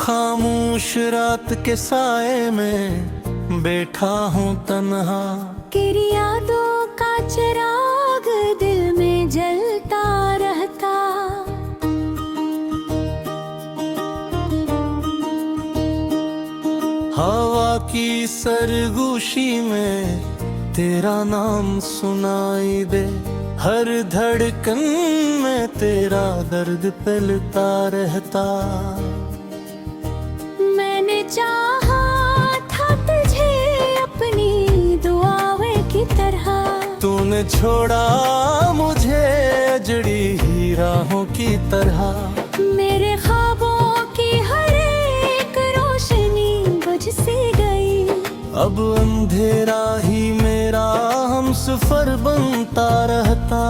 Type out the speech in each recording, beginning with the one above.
खामोश रात के साए में बैठा हूँ तन्हा, तेरी यादों का चिराग दिल में जलता रहता। हवा की सरगोशी में तेरा नाम सुनाई दे, हर धड़कन में तेरा दर्द फैलता रहता। मैंने चाहा था तुझे अपनी दुआओं की तरह, तूने छोड़ा मुझे अजड़ी ही राहों की तरह। मेरे ख्वाबों की हर एक रोशनी बुझ सी गई, अब अंधेरा ही मेरा हमसफर बनता रहता।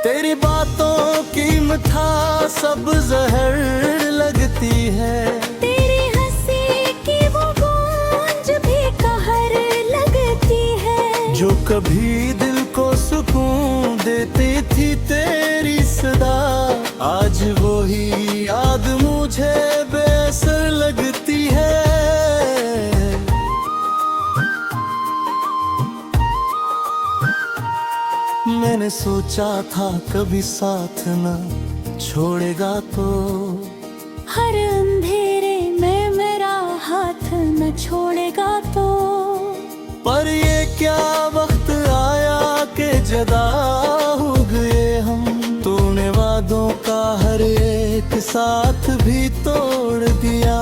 तेरी बातों की मिठास सब जहर लगती है, तेरी हंसी की वो गूंज भी कहर लगती है। जो कभी दिल को सुकून देती थी तेरी सदा, आज वो ही याद मुझे बेअसर लगती है। मैंने सोचा था कभी साथ न छोड़ेगा तो, हर अंधेरे में मेरा हाथ न छोड़ेगा तो। पर ये क्या वक्त आया कि जदा हो गए हम, तूने वादों का हर एक साथ भी तोड़ दिया।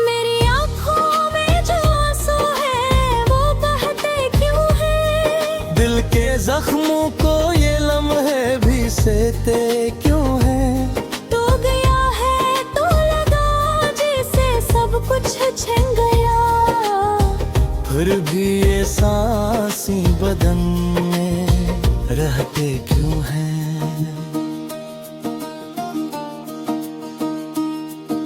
मेरी आँखों में जो आंसू है वो बहते क्यों है, दिल के जख्मों को ये लम्हे भी सहते क्यों हैं। तू गया है तो लगा जैसे सब कुछ छिन गया, फिर भी ये सांसी बदन में रहते क्यों हैं।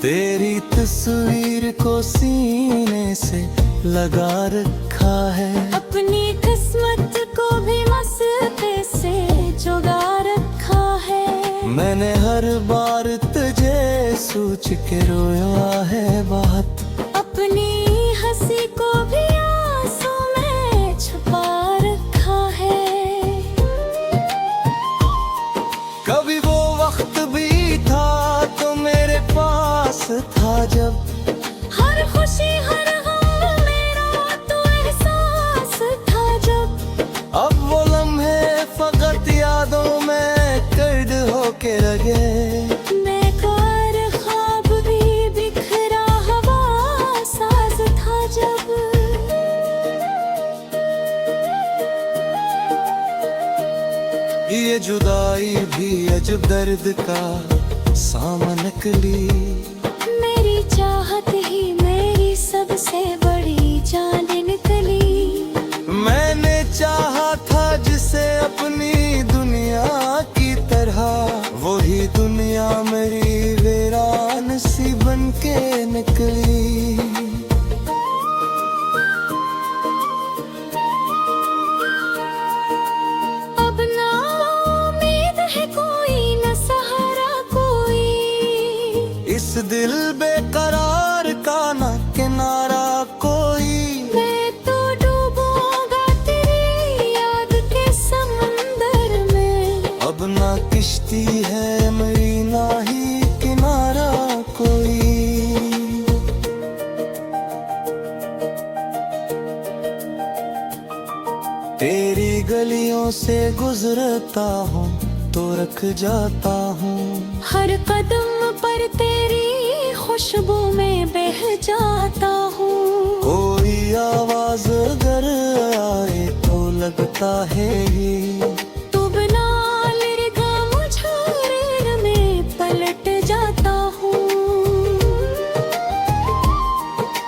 तेरी तस्वीर को सीने से लगा रखा है, अपनी किस्मत को भी मस्ते से जुगा रखा है। मैंने हर बार तुझे सोच के रोया है बहुत, अपनी हंसी को भी आंसू में छुपा रखा है। कभी वो वक्त भी था तो मेरे पास था, जब हर खुशी हर गम मेरा तो एहसास था जब। अब वो लम्हे फकत यादों में कैद होके रहे। मैं कार ख्वाब भी बिखरा हवा साज था जब। ये जुदाई भी अजब दर्द का सामन निकली, मेरी चाहत ही मेरी सबसे बड़ी जान निकली। मैंने चाहा था जिसे अपनी दुनिया की तरह, वही दुनिया मेरी वीरान सी बन के निकली। अब ना उम्मीद है कोई न सहारा कोई, इस दिल बेकरार का ना किनारा कोई। मैं तो डूबूंगा तेरी याद के समंदर में, अब ना किश्ती है मेरी ना ही किनारा कोई। तेरी गलियों से गुजरता हूँ तो रख जाता हूँ, हर कदम पर तेरी खुशबू में बह जाता हूँ। कोई आवाज अगर आए तो लगता है ये, तू बिना लिरगा मुझे में पलट जाता हूँ।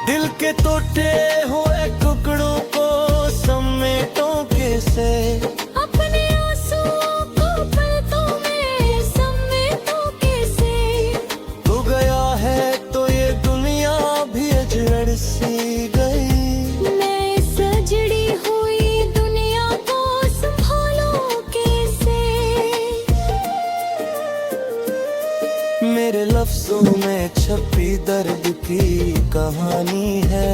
दिल के टूटे हुए टुकड़ों को समेटों कैसे, अपने आंसुओं को पलकों में समेटूं कैसे। तू गया है तो ये दुनिया भी अजड़ सी गई। मैं सजड़ी हुई दुनिया को संभालूं कैसे। गजलों में छपी दर्द की कहानी है।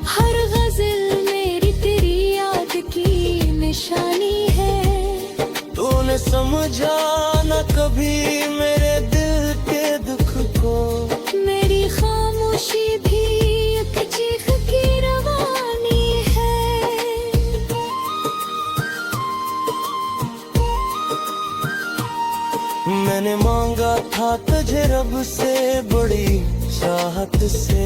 हर गजल मेरी तेरी याद की निशानी है। तूने समझा न कभी मेरे दिल के दुख को, मेरी खामोशी भी एक चीख की रवानी है। मैंने मांगा था तुझे रब से बड़ी चाहत से,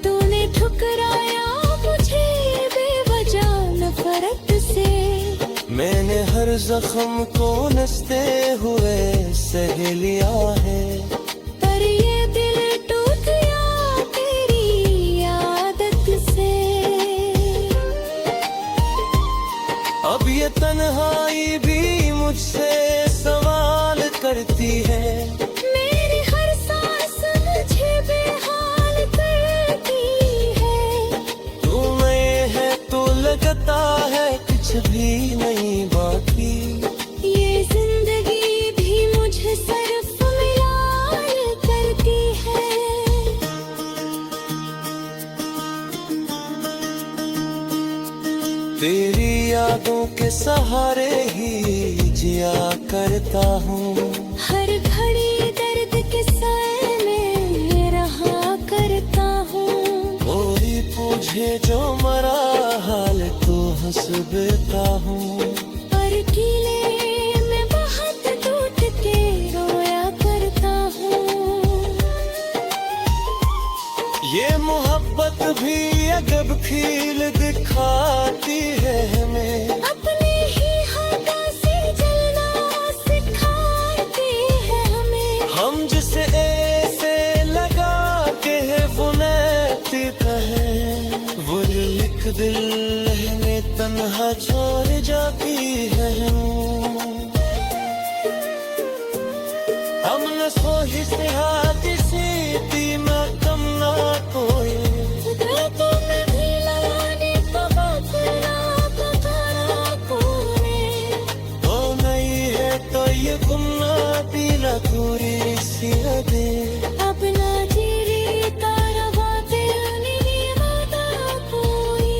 तूने ठुकराया मुझे बेवजह नफरत से। मैंने हर जख्म को नचते हुए सह लिया है। पर ये दिल टूट गया तेरी आदत से। अब ये तन्हाई भी मुझसे सवाल करती है। मेरी हर सांस मुझे बेहाल करती है। तू मैं है तो लगता है कुछ भी नहीं बाकी। ये जिंदगी भी मुझे सिर्फ मिलाल करती है। तेरी यादों के सहारे ही जिया करता हूँ। हर घड़ी दर्द के साए में रहा करता हूँ। कोई पूछे जो मरा हाल तो हंस देता हूँ। पर टीले में बहुत टूट के रोया करता हूँ। ये मोहब्बत भी अजब फील दिखाती है हमें। अपने ही हाथों से जलना सिखाती है हमें। हम जिसे ऐसे लगाते हैं वो नैतिक है। वो लिख दिल में तन्हा छोड़ जाती है। हम न सोही से हाथी सीती न कम ना कोई। रातों में भी लगाने का बदला बदला कोने। ओ नहीं है तो ये गुमना पीला दूरी सी दे। अब ना जीरी तारा बातें नहीं वादा कोई।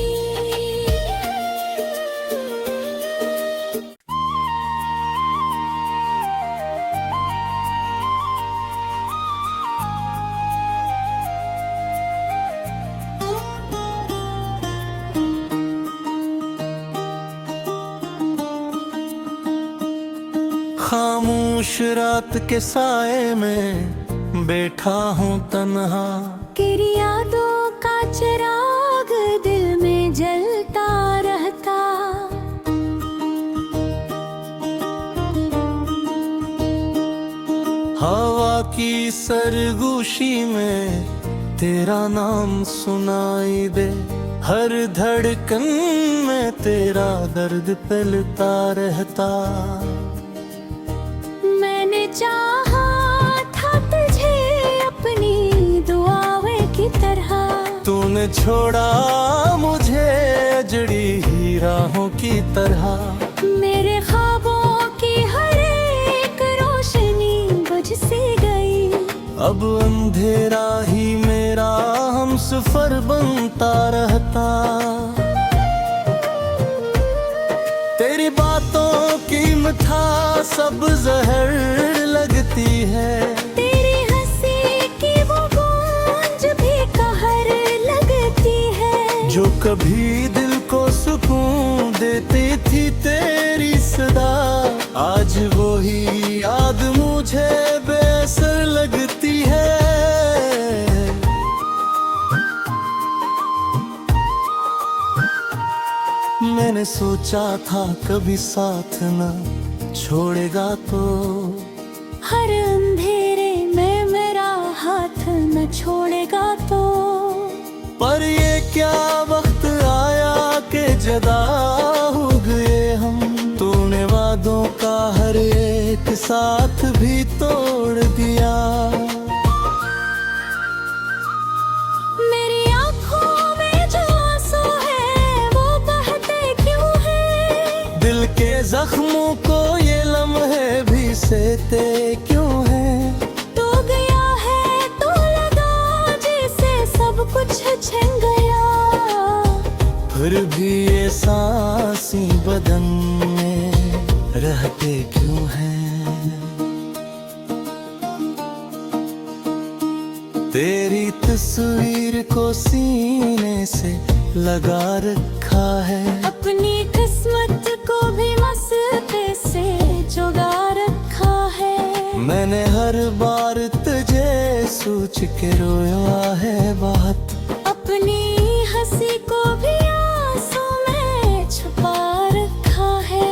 खामोश रात के साए में बैठा हूँ तन्हा। तेरी यादों का चिराग दिल में जलता रहता। हवा की सरगोशी में तेरा नाम सुनाई दे। हर धड़कन में तेरा दर्द फैलता रहता। मैंने चाहा था तुझे अपनी दुआएं की तरह। तूने छोड़ा मुझे जड़ी ही राहों की तरह। मेरे ख्वाबों की हर एक रोशनी बुझ सी गई। अब अंधेरा ही मेरा हमसफर बनता रहता। तेरी बातों की मिठास सब जहर लगती है। तेरी हंसी की वो गूंज भी कहर लगती है। जो कभी दिल को सुकून देती थी तेरी सदा, आज वो ही याद मुझे बेअसर लगती है। मैंने सोचा था कभी साथ न छोड़ेगा तो, हर अंधेरे में मेरा हाथ न छोड़ेगा तो। पर ये क्या वक्त आया कि जदा हो गए हम। तूने वादों का हर एक साथ भी तोड़ दिया। मेरी आँखों में जो आंसू है वो बहते क्यों है। दिल के जख्मों को ये लम्हे भी सहते क्यों हैं। तो गया है फिर भी ये सांसी बदन में रहते क्यों हैं? तेरी तस्वीर को सीने से लगा रखा है, अपनी किस्मत को भी मस्ते से जुगा रखा है। मैंने हर बार तुझे सोच के रोया है बहुत, अपनी हंसी को भी आंसू में छुपा रखा है।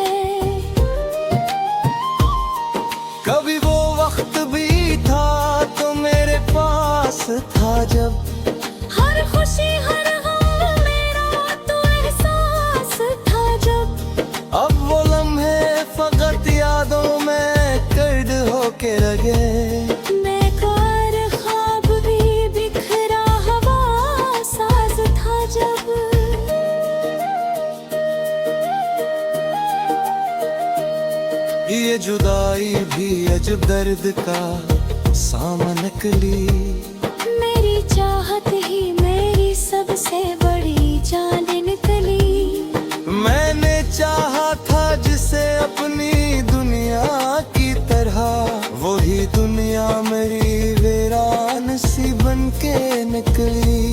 कभी वो वक्त भी था तो मेरे पास था, जब हर खुशी हर गम मेरा तो एहसास था जब। अब वो लम्हे फकत यादों में कैद होके रगे। बेकार ख्वाब भी बिखरा हवा साज था जब। ये जुदाई भी अजब दर्द का सामन निकली। मेरी चाहत ही मेरी सबसे बड़ी जान निकली। मैंने चाहा था जिसे अपनी दुनिया की तरह, वही दुनिया मेरी वीरान सी बन के निकली।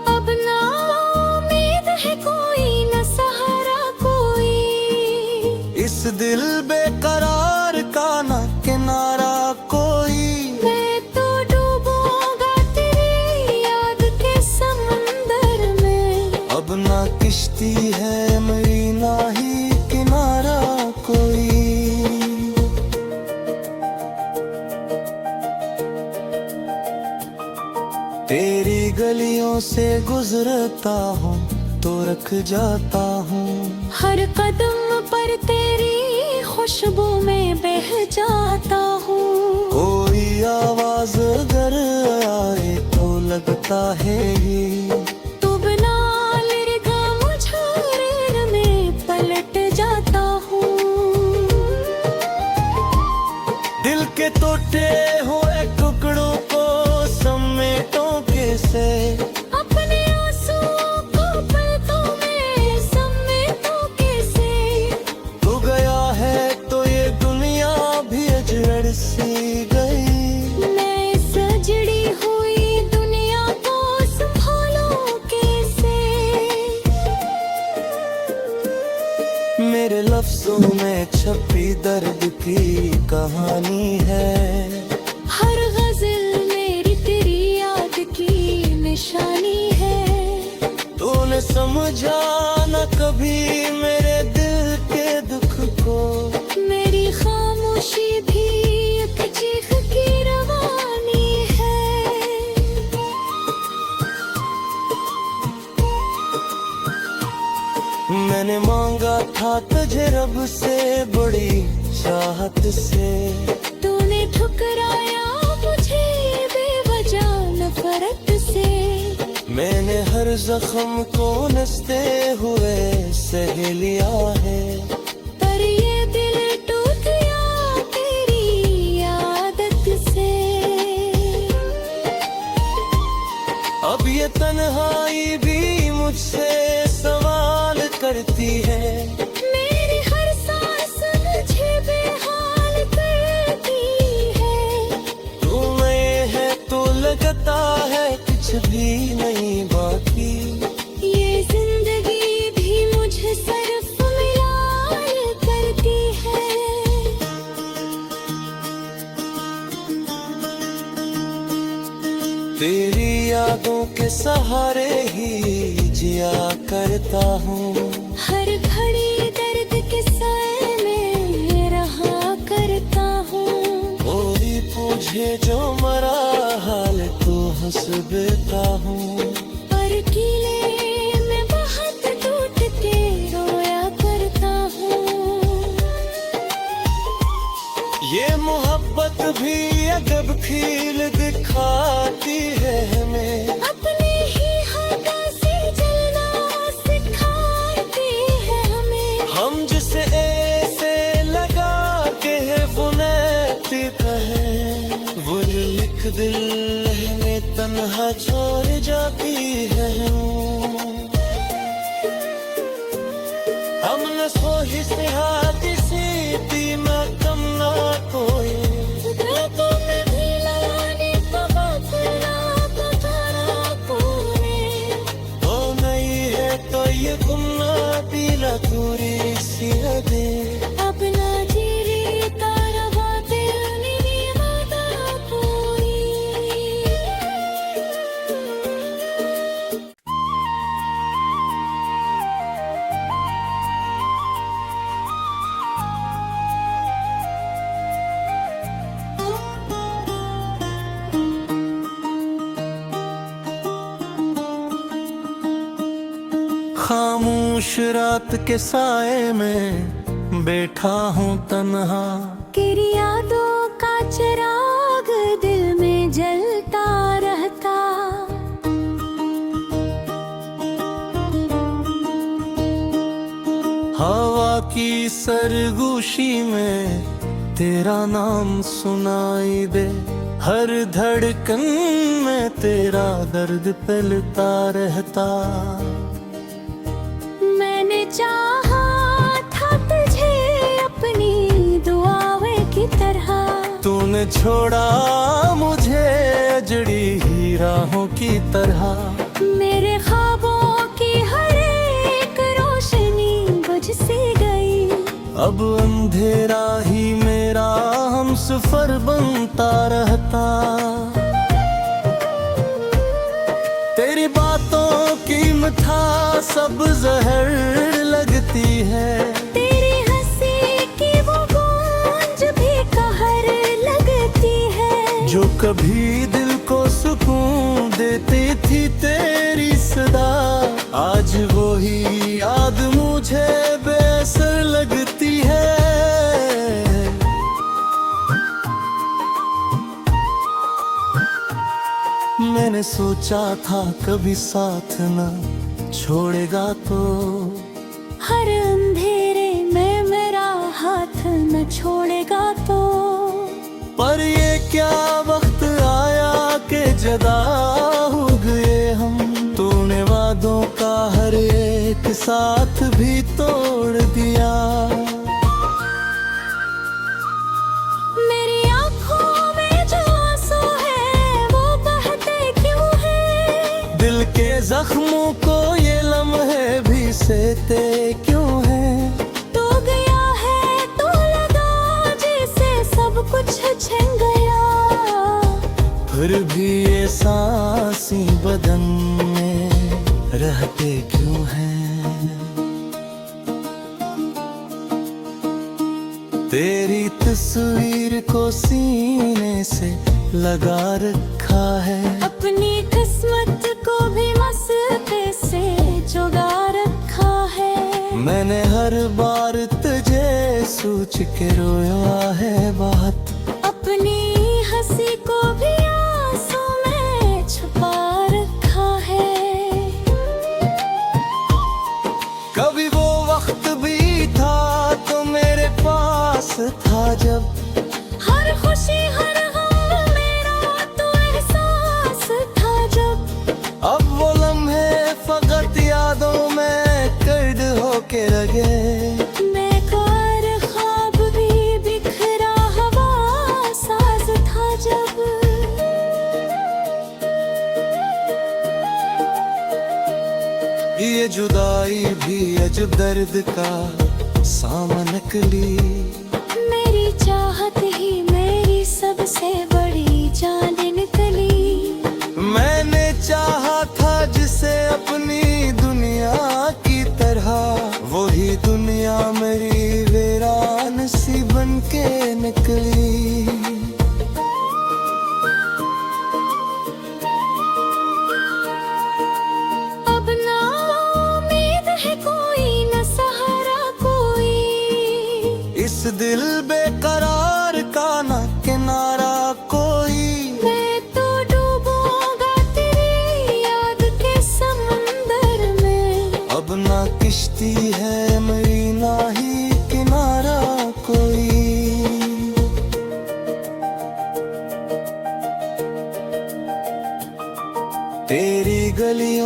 अब ना उम्मीद है कोई न सहारा कोई, इस दिल बेकरार का ना किनारा कोई। मैं तो डूबूंगा तेरी याद के समंदर में। अब ना किश्ती है मेरी ना ही किनारा कोई। तेरी गलियों से गुजरता हूँ तो रख जाता हूँ, हर कदम पर तेरी खुशबू में बह जाता हूँ। कोई आवाज अगर आए तो लगता है ये, तू बिना लिरगा मुझे में पलट जाता हूँ। दिल के टूटे हुए टुकड़ों को समेटों कैसे, अपने आंसुओं को पलकों में समेटूं कैसे। तू गया है तो ये दुनिया भी अजड़ सी गई। मैं सजड़ी हुई दुनिया को संभालूं कैसे। मेरे लफ्जों में छपी दर्द की कहानी है, हर गजल मेरी तेरी याद की निशानी है। तूने समझा न कभी मेरे दिल के दुख को, मेरी खामोशी भी एक चीख की रवानी है। मैंने मांगा था तुझे रब से बड़ी चाहत से, तूने ठुकराया मुझे बेवजह नफरत से। मैंने हर जख्म को नसते हुए सह लिया है, पर ये दिल टूट गया तेरी आदत से। अब ये तन्हाई भी मुझसे सवाल करती है। मेरी हर सांस मुझे बेहाल करती है। तू में है तो लगता है कुछ भी नहीं बाकी। ये जिंदगी भी मुझे सिर्फ मिलाल करती है। तेरी यादों के सहारे ही जिया करता हूँ, हर घड़ी दर्द के साए में रहा करता हूँ। कोई पूछे जो मरा हाल तो हंस देता हूँ, पर किले में बहुत टूट के रोया करता हूँ। ये मोहब्बत भी अदब खील दिखाती है हमें, अपने ही हाथों से जलना सिखाती है हमें। हम जिसे ऐसे लगाते हैं वो नैतिक है, वो जो लिख दिल में तन्हा छोड़ जाती है हम न सोही से हाथी सीती न कम ना कोई रातों में भी लगाने का बात ना बताना कोने हो नहीं है तो ये गुमना पीला तूरी सी दे अपना जीरी तारा बातें नहीं बता कोई खामोश रात के साए में बैठा हूँ तन्हा तेरी यादों का चिराग दिल में जलता रहता हवा की सरगोशी में तेरा नाम सुनाई दे हर धड़कन में तेरा दर्द फैलता रहता मैंने चाहा था तुझे अपनी दुआएं की तरह तूने छोड़ा मुझे जड़ी ही राहों की तरह मेरे ख्वाबों की हर एक रोशनी बुझ सी गई अब अंधेरा ही मेरा हमसफर बनता रहता तेरी बातों की मिठास सब जहर लगती है तेरी हंसी की वो गूंज भी कहर लगती है जो कभी दिल को सुकून देती थी तेरी सदा आज वो ही याद मुझे बेअसर लगती है मैंने सोचा था कभी साथ न छोड़ेगा तो हर अंधेरे में मेरा हाथ न छोड़ेगा तो पर ये क्या वक्त आया कि जदा हो गए हम तूने वादों का हर एक साथ भी तोड़ दिया मेरी आंखों में जो आंसू है वो बहते क्यों है दिल के जख्मों को ये लम्हे भी सहते क्यों हैं तू गया है तो लगा जैसे सब कुछ छिन गया फिर भी ये सांसी बदन में रहते क्यों हैं तेरी तस्वीर को सीने से लगा रखा है अपनी किस्मत को भी मस्ते से जुगा रखा है मैंने हर बार तुझे सोच के रोया है बात अपनी हंसी को भी आंसू में छुपा रखा है कभी वो वक्त भी था तो मेरे पास था जब हर खुशी हर गम मेरा तो एहसास था जब अब वो लम्हे फकत यादों में कैद होके लगे बेकार ख्वाब भी बिखरा हवा साज था जब ये जुदाई भी अजब दर्द का सामन निकली मेरी चाहत ही मेरी सबसे बड़ी जान निकली मैंने चाहा था जिसे अपनी दुनिया की तरह वही दुनिया मेरी वीरान सी बन के निकली अब ना उम्मीद है कोई न सहारा कोई इस दिल बेकरार का ना किनारा कोई मैं तो डूबूंगा तेरी याद के समंदर में अब ना किश्ती है मेरी ना ही किनारा कोई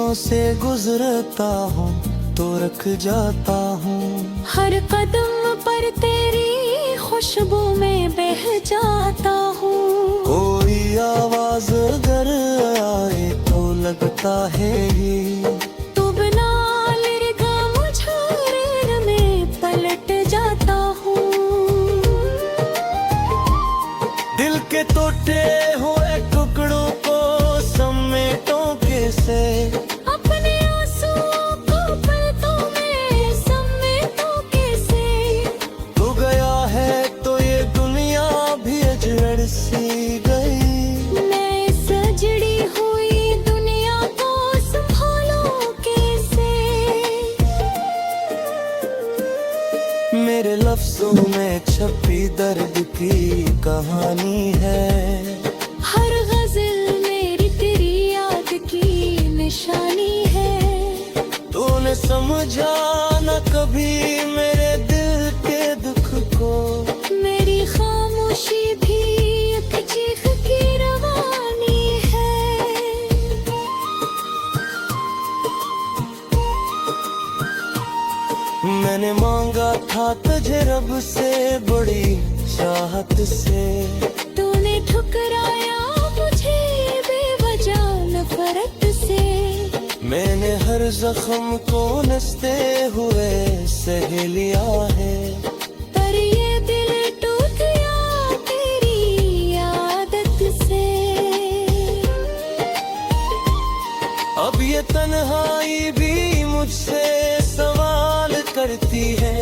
गलियों से गुजरता हूँ तो रख जाता हूँ। हर कदम पर तेरी खुशबू में बह जाता हूँ। कोई आवाज अगर आए तो लगता है ये तू बिना लिरगा मुझे में पलट जाता हूँ। दिल के टूटे हुए टुकड़ों को समेटों कैसे, अपने आंसुओं को पलकों में समेटूं कैसे। तू गया है तो ये दुनिया भी अजड़ सी गई। मैं सजड़ी हुई दुनिया को संभालूं कैसे। मेरे लफ्जों में छपी दर्द की कहानी है। हर गजल मेरी तेरी याद की निशानी है। तूने समझा न कभी मेरे दिल के दुख को। मेरी खामोशी भी एक चीख की रवानी है। मैंने मांगा था तुझे रब से बड़ी चाहत से। तूने ठुकराया मुझे बेवजह नफरत से। मैंने हर जख्म को नचते हुए सह लिया है। पर ये दिल टूट गया तेरी आदत से। अब ये तन्हाई भी मुझसे सवाल करती है।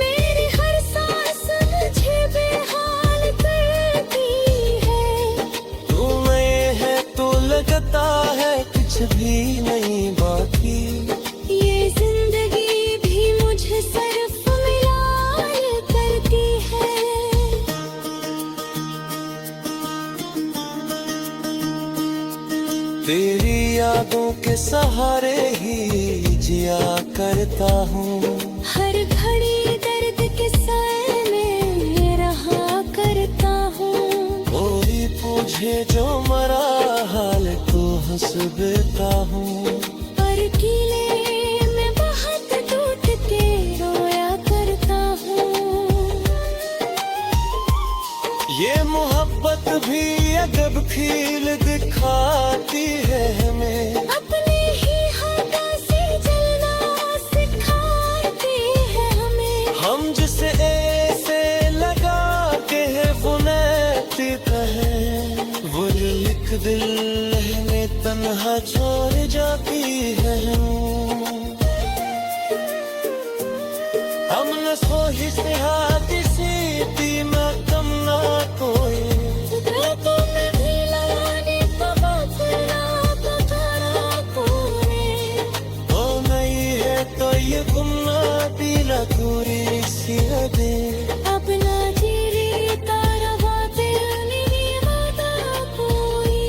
मेरी हर सांस मुझे बेहाल करती है। तू में है तो लगता है कुछ भी नहीं बाकी। ये जिंदगी भी मुझे सिर्फ मिलाल करती है। तेरी यादों के सहारे ही जिया करता हूँ। हर घड़ी दर्द के साए में रहा करता हूँ। कोई पूछे जो मरा हाल तो हंस देता हूँ। पर किले में बहुत टूट के रोया करता हूँ। ये मोहब्बत भी अजब फील दिखाती है हमें। अपने ही हाथों से जलना सिखाती है हमें। हम जिसे ऐसे लगाते हैं वो नैतिक है। वो जो एक दिल में तन्हा छोड़ जाती है। हम न सोही से हाथी सीती न कम ना कोई। रातों में भी लगाने का बातला बता कोने। ओ नहीं है तो ये गुमनाटी लतूरी सी दे। अपना जीरे तारा बातें नहीं बता कोई।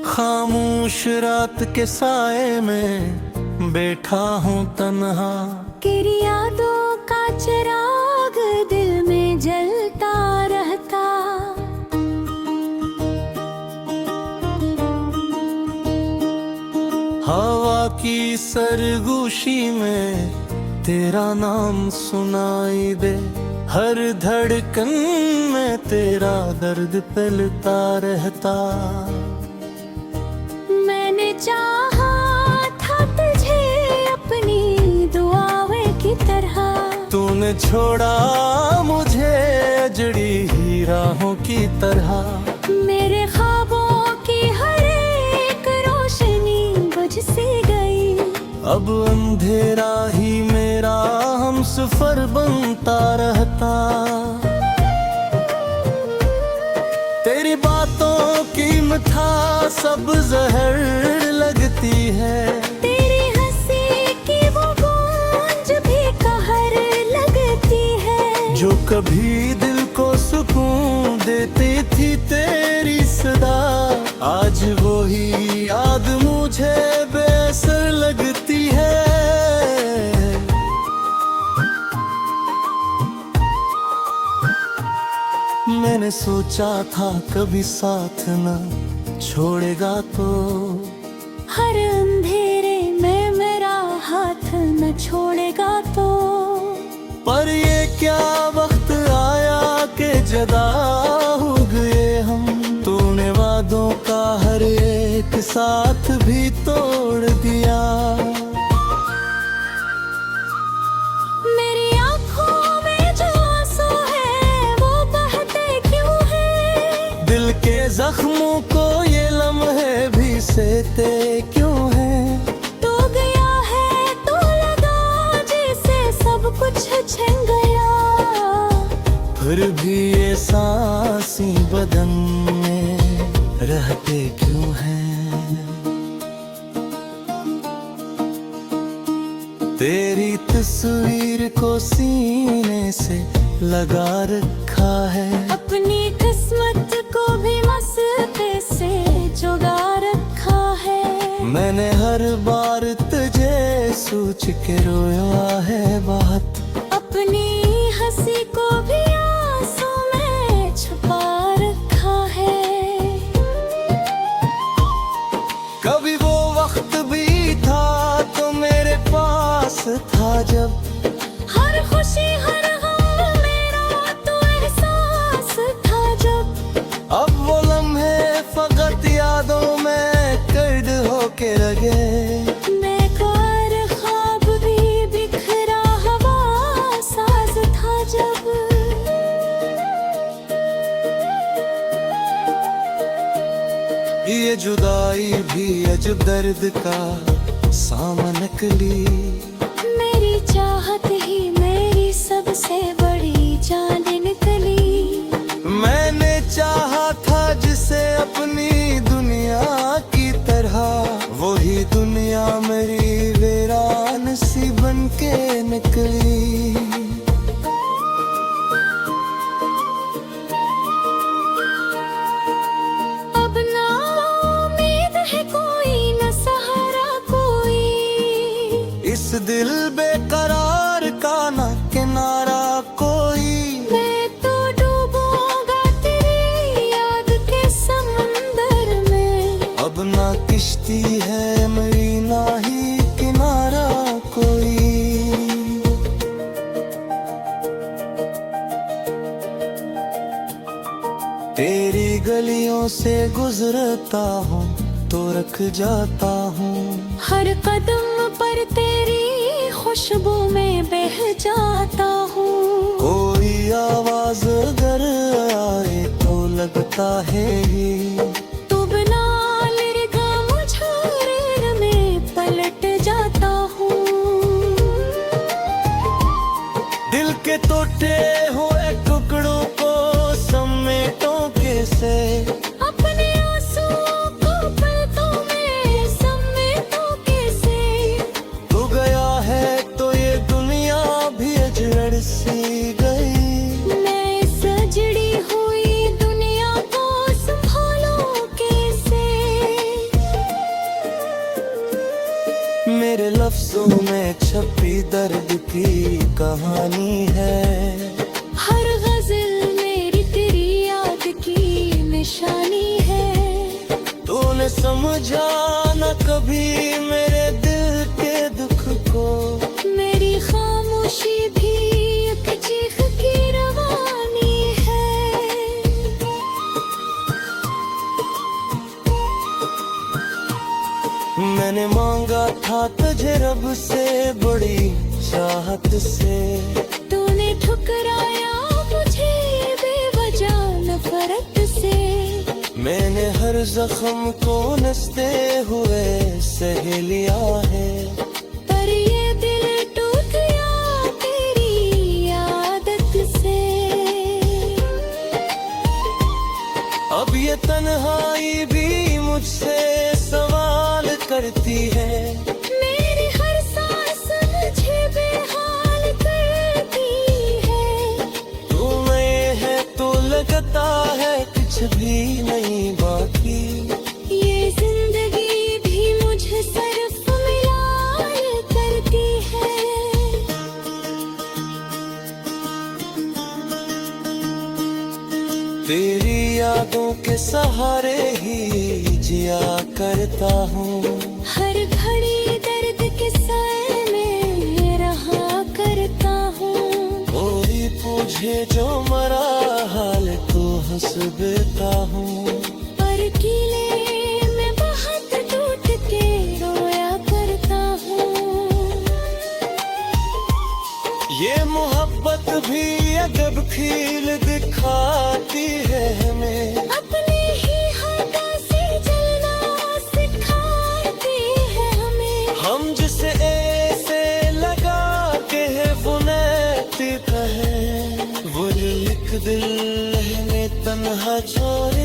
खामोश रात के साए में बैठा हूँ तन्हा। तेरी यादों का चिराग दिल में जलता रहता। हवा की सरगोशी में तेरा नाम सुनाई दे। हर धड़कन में तेरा दर्द फैलता रहता। मैंने चाहा था तुझे अपनी दुआएं की तरह। तूने छोड़ा मुझे अजड़ी ही राहों की तरह। मेरे ख्वाबों की हर एक रोशनी बुझ सी गई। अब अंधेरा ही मेरा हमसफर बनता रहता। तेरी बातों की मिठास सब जहर लगती है। तेरी हंसी की वो गूंज भी कहर लगती है। जो कभी दिल को सुकून देती थी तेरी आज वो ही याद मुझे बेअसर लगती है। मैंने सोचा था कभी साथ न छोड़ेगा तो, हर अंधेरे में मेरा हाथ न छोड़ेगा तो। पर ये क्या वक्त आया कि जुदा हो गए हम। तूने वादों का हर एक साथ भी तोड़ दिया। मेरी आँखों में जो आंसू है वो बहते क्यों है। दिल के जख्मों को ये लम्हे भी सहते क्यों हैं। तू गया है तो लगा जैसे सब कुछ छिन गया। फिर भी ये सांसी बदन में रहते क्यों हैं। तेरी तस्वीर को सीने से लगा रखा है। अपनी किस्मत को भी मस्ते से जुगा रखा है। मैंने हर बार तुझे सोच के रोया है बहुत। अपनी हंसी को भी आंसू में छुपा रखा है। कभी वो वक्त भी था तो मेरे पास था जब, हर खुशी हर गम मेरा तो एहसास था जब। अब वो लम्हे फकत यादों में कैद होके लगे। मैं कार ख्वाब भी बिखरा हवा साज था जब। ये जुदाई भी अजब दर्द का सामन निकली। मेरी चाहत ही मेरी सबसे बड़ी जान निकली। मैंने चाहा था जिसे अपनी दुनिया की तरह, वही दुनिया मेरी वीरान सी बन के निकली। अब ना उम्मीद है कोई न सहारा कोई। इस दिल बेकरार का ना किनारा कोई। मैं तो डूबूंगा तेरी याद के समंदर में। अब ना किश्ती है मेरी ना ही किनारा कोई। तेरी गलियों से गुजरता हूँ तो रख जाता हूँ। हर कदम पर तेरी खुशबू में बह जाता हूँ। कोई आवाज अगर आए तो लगता है ये, तू बिना लिरगा मुझे में पलट जाता हूँ। दिल के टूटे हुए टुकड़ों को समेटों कैसे। अपने आंसुओं को पलकों में समेटूं कैसे। तू गया है तो ये दुनिया भी अजड़ सी गई। मैं सजड़ी हुई दुनिया को संभालूं कैसे। मेरे लफ्जों में छपी दर्द की कहानी है। हर गजल मेरी तेरी याद की निशानी है। तूने समझा न कभी मेरे दिल के दुख को। मेरी खामोशी भी एक चीख की रवानी है। मैंने मांगा था तुझे रब से बड़ी चाहत से। तूने ठुकराया मुझे बेवजह नफरत से। मैंने हर जख्म को नसते हुए सह लिया है। पर ये दिल टूट गया तेरी आदत से। अब ये तन्हाई भी मुझसे सवाल करती है। मेरी हर सांस मुझे बेहाल करती है। तू में है तो लगता है कुछ भी नहीं बाकी। सहारे ही जिया करता हूँ। हर घड़ी दर्द के साए में रहा करता हूँ। कोई पूछे जो मरा हाल तो हंस देता हूँ। पर कीले में बहुत टूट के रोया करता हूँ। ये मोहब्बत भी अजब खील दिखाती है हमें। अपने ही हाथों से जलना सिखाती है हमें। हम जिसे ऐसे लगाते हैं वो नैतिक है। वो जो एक दिल रहने तन्हा छोड़े